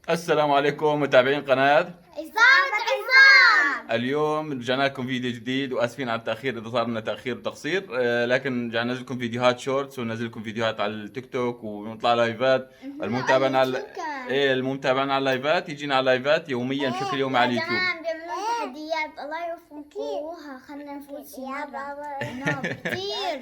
السلام عليكم متابعين قناة. عصابة عصام. اليوم رجعنا لكم فيديو جديد، واسفين على التأخير إذا صار لنا تأخير وتقصير، لكن رجعنا ننزل لكم فيديوهات شورتس وننزل لكم فيديوهات على التيك توك ونطلع لايفات. المتابعين على المتابعين على اللايفات يجينا على اللايفات يوميا بشكل يومي على اليوتيوب. يا جماعة بيعملون تحديات، الله يوفقكم. خلنا نفوز شي مرة كثير.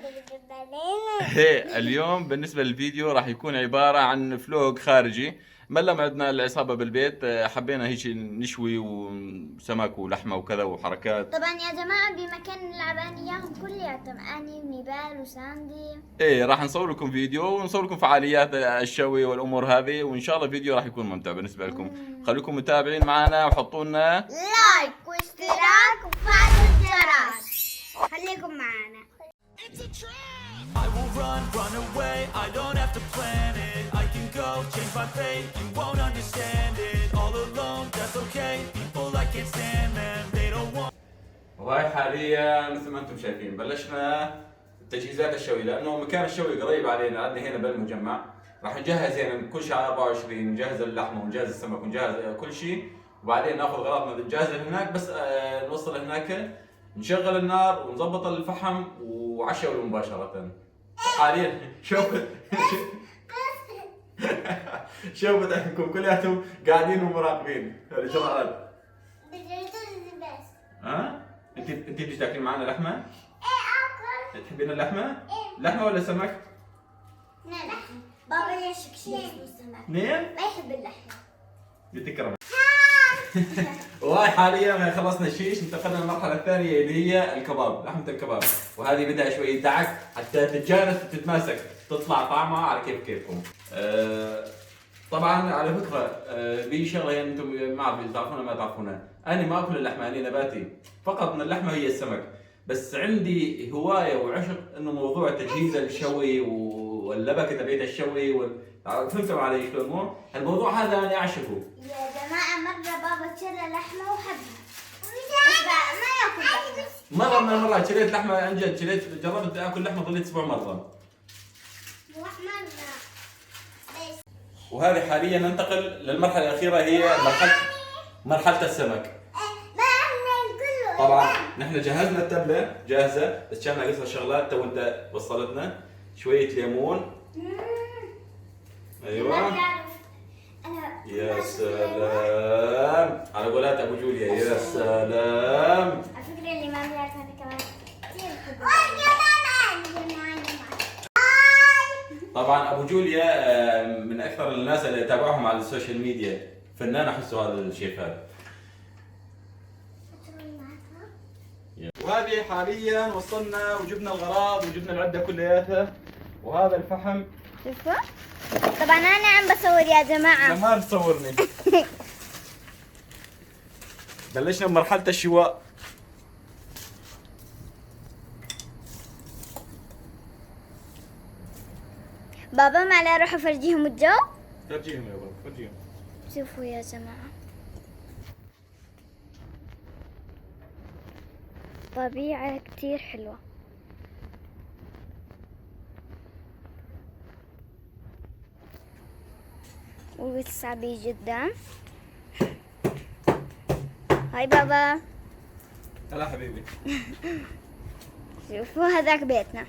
اليوم بالنسبة للفيديو راح يكون عبارة عن فلوج خارجي. ما لما عندنا العصابة بالبيت، حبينا هيك نشوي وسمك ولحمة وكذا وحركات. طبعا يا جماعة بمكان نلعب أنا إياهم كلياتهم، أني ونيبال وساندي. ايه راح نصور لكم فيديو ونصور لكم فعاليات الشوي والامور هذه، وان شاء الله الفيديو راح يكون ممتع بالنسبة لكم. خليكم متابعين معنا وحطوا لنا لايك واشتراك وفعلوا الجرس. خليكم معنا. I will run away, I don't have to plan it. I can go, change my fate, you won't understand it. All alone, that's okay, people I can't stand them, they don't want. والله حاليا مثل ما انتم شايفين بلشنا تجهيزات الشوي، لانه مكان الشوي قريب علينا، عندنا هنا بالمجمع. راح نجهز هنا كل شيء على 24، نجهز اللحمه ونجهز السمك ونجهز كل شيء، وبعدين ناخذ غراضنا نجهز هناك. بس نوصل هناك نشغل النار ونظبط الفحم وعشاء مباشره. حاليا شوفت انكم كلياتهم قاعدين ومراقبين الاجراءات. ها؟ انت بدك تاكلين معنا لحمه؟ ايه اكل. تحبين اللحمه؟ ايه. لحمه ولا سمك؟ لا لحم. بابا ليش كشيء اسمه السمك؟ اثنين؟ ما يحب اللحم. بتكرم. والله حاليا خلصنا الشيش، انتقلنا للمرحله الثانيه اللي هي الكباب، لحمه الكباب، وهذه بدها شويه دعك حتى تتجانس وتتماسك، تطلع طعمها على كيفكم. طبعا على فكره، في شغله يعني انتم ما اعرف تعرفونها ما تعرفونها، انا ما اكل اللحمه، انا نباتي، فقط من اللحمه هي السمك. بس عندي هوايه وعشق انه موضوع تجهيز الشوي واللبكه تبعت الشوي فهمتوا علي شلون؟ مو الموضوع هذا انا اعشقه. يا جماعة مرة بابا شرى لحمة وحبها، بس ما ياكل لحمة. مره من المرات شريت لحمه، عن جد شريت، جربت اكل لحمه ظليت اسبوع مره. مرة بس. وهذه حاليا ننتقل للمرحله الاخيره، هي مرحله السمك. طبعا نحن جهزنا التبله جاهزه، بس كان ناقصها شغلات تو انت وصلتنا. شويه ليمون. ايوه يا سلام على قولات ابو جوليا، يا سلام. على فكرة اللي ما بيعرف أنا كمان كثير بحبه. طبعا ابو جوليا من اكثر الناس اللي اتابعهم على السوشيال ميديا، فنان احسه هذا الشيف هذا. وهذه حاليا وصلنا وجبنا الغراض وجبنا العده كلياتها، وهذا الفحم. شوفوا طبعا أنا عم بصور يا جماعة. ما تصورني. بلشنا بمرحله الشواء. بابا ما لا اروح افرجيهم الجو. فرجيهم يا بابا فرجيهم. شوفوا يا جماعة طبيعة كتير حلوة. ولسه بيجي قدام. هاي بابا. هلا حبيبي. شوفوا هذاك بيتنا.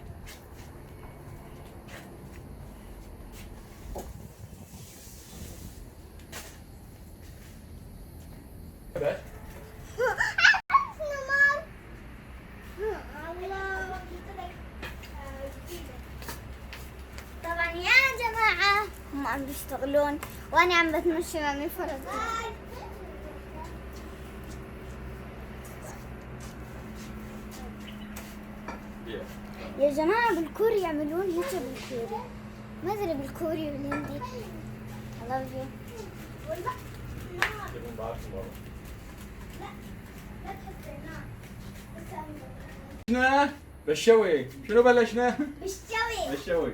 طبعا يا جماعة هم عم بيشتغلون وانا عم بتمشى مع فرد. يا جماعة بالكوري يعملون هيك بالكوري، ما ادري بالكوري والهندي. I love you. بلشنا بالشوي. شنو بلشنا؟ بالشوي. بالشوي.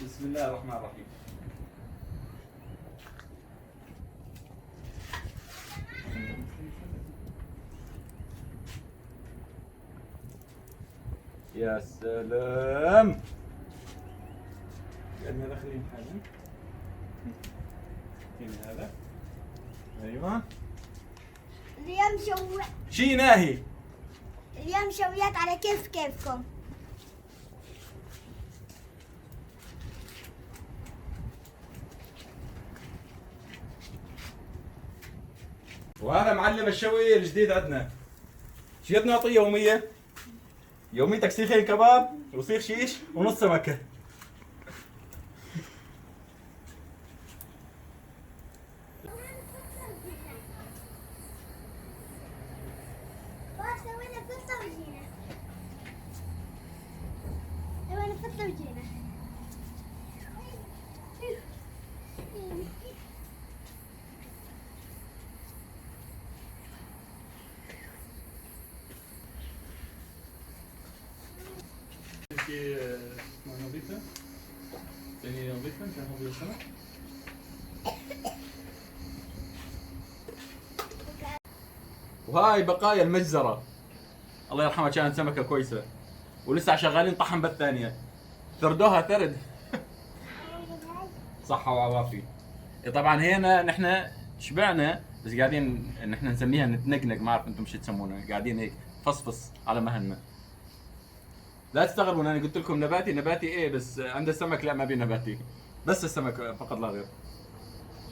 بسم الله الرحمن الرحيم. يا سلام. يعني هذا خليه حالا. هنا هذا ايوه اليوم شي ناهي. اليوم شويات على كيفكم. وهذا معلم الشوي الجديد عندنا. شو بدنا نعطيه يوميه؟ يوميتك سيخين كباب وسيخ شيش ونص سمكه. سوينا فطة وجينا. سوينا فطة وجينا. نظيفة؟ ثانية نظيفة مشان نضيف السمك؟ وهاي بقايا المجزرة، الله يرحمها كانت سمكة كويسة ولسه شغالين طحن بالثانية، ثردوها ثرد. صحة وعوافي. طبعا هنا نحن شبعنا بس قاعدين نحن نسميها نتنقنق، ما اعرف انتم شو تسمونها، قاعدين هيك فصفص على مهلنا. لا تستغربوا انا قلت لكم نباتي ايه، بس عند السمك لا ما بيه نباتي، بس السمك فقط لا غير.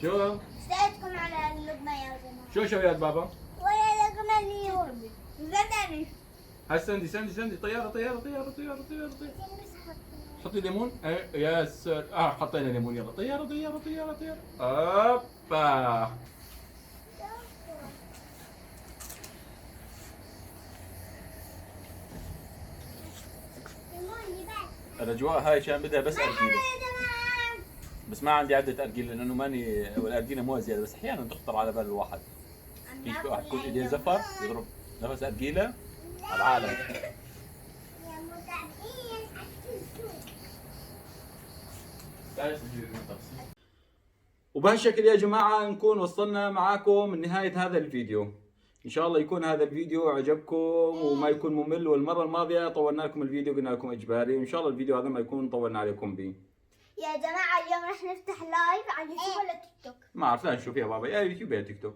شو؟ سألتكم على اللبنة يا جماعة. شو شويات بابا؟ ويا لكم اليوم. زدني. هاي سندي طيارة. حطي ليمون. يا سر حطينا ليمون، يلا طيارة. اوبا. الاجواء هاي كان بدها بس ارجيله، بس ما عندي عدة ارجيله لانه ماني، والارجيله مو زياده، بس احيانا تخطر على بال الواحد. كيف واحد يكون ايديه زفر يضرب نفس ارجيله على العالم. وبهالشكل يا جماعة نكون وصلنا معاكم لنهاية هذا الفيديو. إن شاء الله يكون هذا الفيديو عجبكم وما يكون ممل، والمرة الماضية طولنا لكم الفيديو قلنا لكم إجباري، وإن شاء الله الفيديو هذا ما يكون طولنا عليكم به. يا جماعة اليوم راح نفتح لايف على اليوتيوب ولا تيك توك؟ ما أعرف، لا نشوف يا بابا، يا يوتيوب يا تيك توك.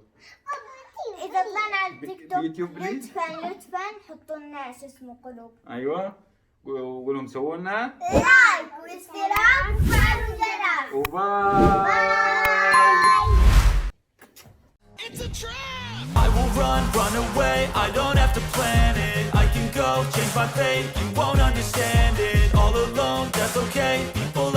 إذا طلعنا على التيك توك يوتيوب بليز. لطفا حطوا لنا شو اسمه قلوب. أيوة وقول لهم سووا لنا لايك واشتراك وفعلوا الجرس. وباي. I will run away, I don't have to plan it. I can go, change my fate, you won't understand it. All alone, that's okay.